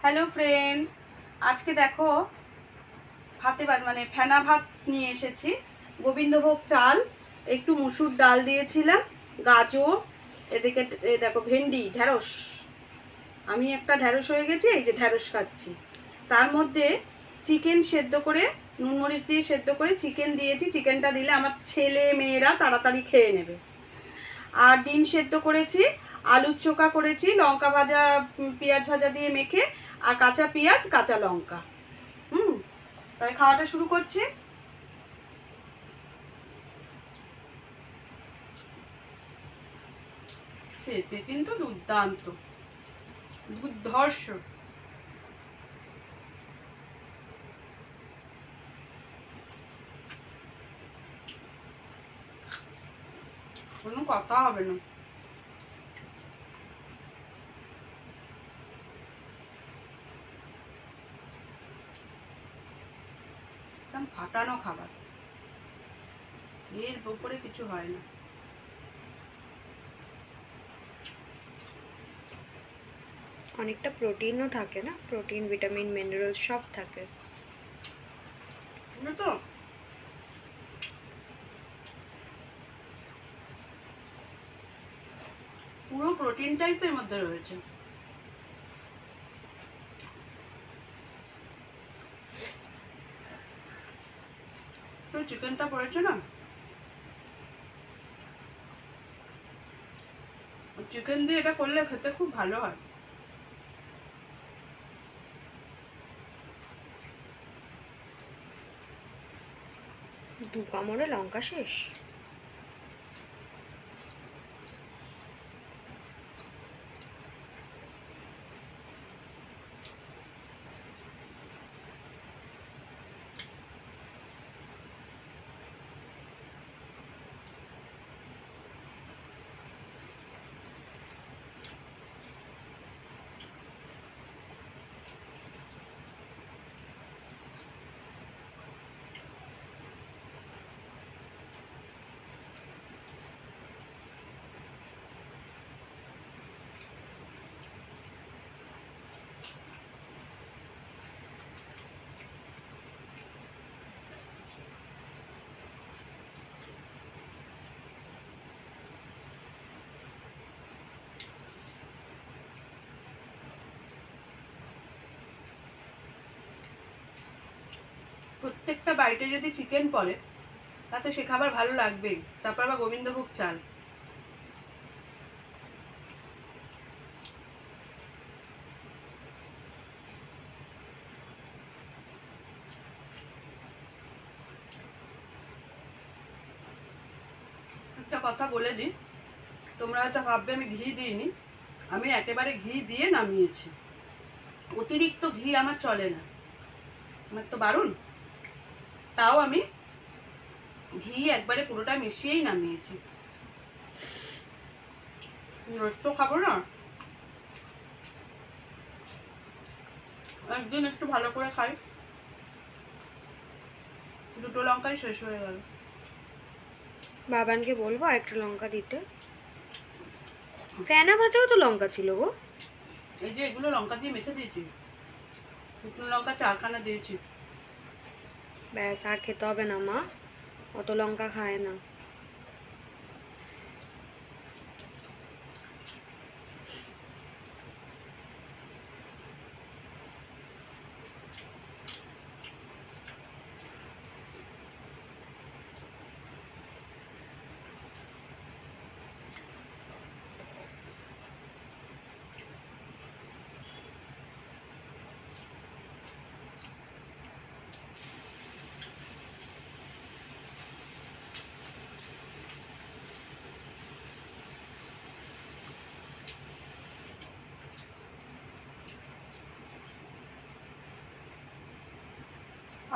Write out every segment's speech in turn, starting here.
Hello friends, আজকে দেখো ভাতে মানে ফেনা ভাত নিয়ে এসেছি। গোবিন্দভোগ চাল, একটু মুসুর ডাল দিয়েছিলাম, গাজর, এদিকে দেখো ভেন্ডি, ঢ্যাঁড়স। আমি একটা ঢ্যাঁড়স হয়ে গেছে, এই যে ঢ্যাঁড়স খাচ্ছি। তার মধ্যে চিকেন সেদ্ধ করে, নুন মরিচ দিয়ে সেদ্ধ করে চিকেন দিয়েছি। চিকেনটা দিলে আমার ছেলে মেয়েরা তাড়াতাড়ি খেয়ে নেবে। আর ডিম সেদ্ধ করেছি, আলুর চোখা করেছি, লঙ্কা ভাজা, পেঁয়াজ ভাজা দিয়ে মেখে, আর কাঁচা পেঁয়াজ, কাঁচা লঙ্কা। তাহলে খাওয়াটা শুরু করছি। খেতে কিন্তু দুর্দান্ত, দুর্ধর্ষ। কোনো কথা হবে না। একদম ফাটানো খাবার, এর উপরে কিছু হয় না। অনেকটা প্রোটিনও থাকে না, প্রোটিন ভিটামিন মিনারেল সব থাকে। তো পুরো প্রোটিনটাই তো এর মধ্যে রয়েছে। তো চিকেনটা পড়েছে না, চিকেন দিয়ে এটা করলে খেতে খুব ভালো হয়। দু কামড়ে লঙ্কা শেষ। প্রত্যেকটা বাইটে যদি চিকেন পড়ে তাতে সে খাবার ভালো লাগবেই। তারপর আবার গোবিন্দভোগ চাল। একটা কথা বলে দিই, তোমরা হয়তো ভাববে আমি ঘি দিইনি, আমি একেবারে ঘি দিয়ে নামিয়েছি। অতিরিক্ত ঘি আমার চলে না, আমার তো বারণ। তাও আমি ঘি একবারে পুরোটা মিশিয়েই নামিয়েছি। রোজ তো খাবো না, একদিন একটু ভালো করে খাই। দুটো লঙ্কাই শেষ হয়ে গেল। বাবানকে বলবো আরেকটা লঙ্কা দিতে। ফেনা ভাতেও তো লঙ্কা ছিল গো। এই যে এগুলো লঙ্কা দিয়ে মেখে দিয়েছি, শুকনো লঙ্কা 4খানা দিয়েছি। ব্যাস, আর খেতে হবে না, মা অত লঙ্কা খায় না।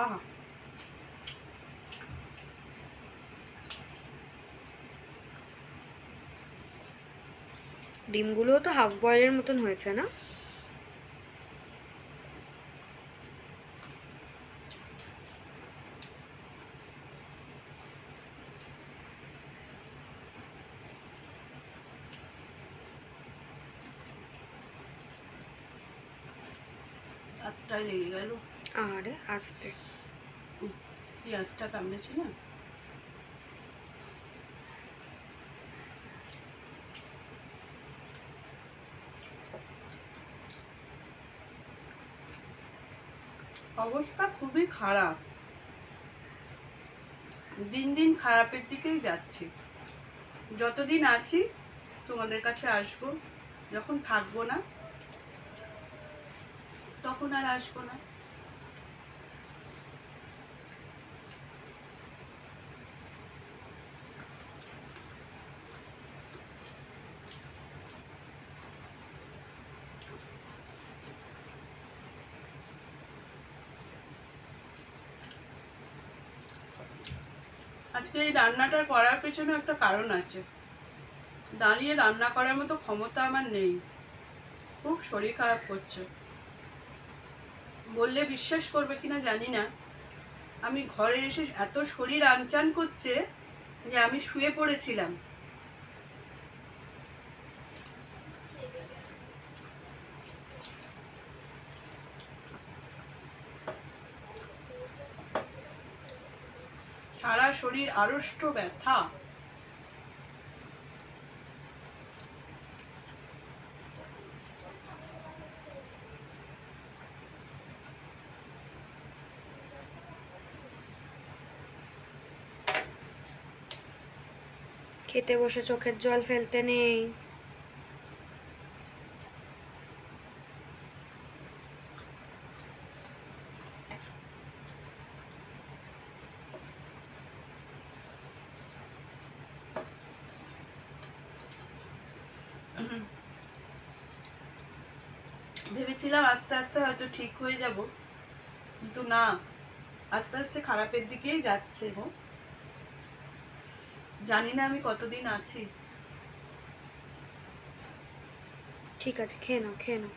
আহা, ডিমগুলোও তো হাফ বয়েলের মতন হয়েছে না? হাতটায় লেগে গেল। আরে আস্তে। পেঁয়াজটা কামড়েছি না। অবস্থা খুবই খারাপ, দিন দিন খারাপের দিকেই যাচ্ছি। যতদিন আছি তোমাদের কাছে আসবো, যখন থাকবো না তখন আর আসবো না। আজকে এই রান্নাটা করার পেছনে একটা কারণ আছে। দাঁড়িয়ে রান্না করার মতো ক্ষমতা আমার নেই, খুব শরীর খারাপ করছে। বললে বিশ্বাস করবে কিনা জানি না, আমি ঘরে এসে এত শরীর আনচান করছে যে আমি শুয়ে পড়েছিলাম। সারা শরীর আড়ষ্ট ব্যথা। খেতে বসে চোখের জল ফেলতে নেই। ভেবেছিলাম আস্তে আস্তে হয়তো ঠিক হয়ে যাব, কিন্তু না, আস্তে আস্তে খারাপের দিকেই যাচ্ছে গো। জানি না আমি কতদিন আছি। ঠিক আছে, খেয়ে নাও খেয়ে নাও।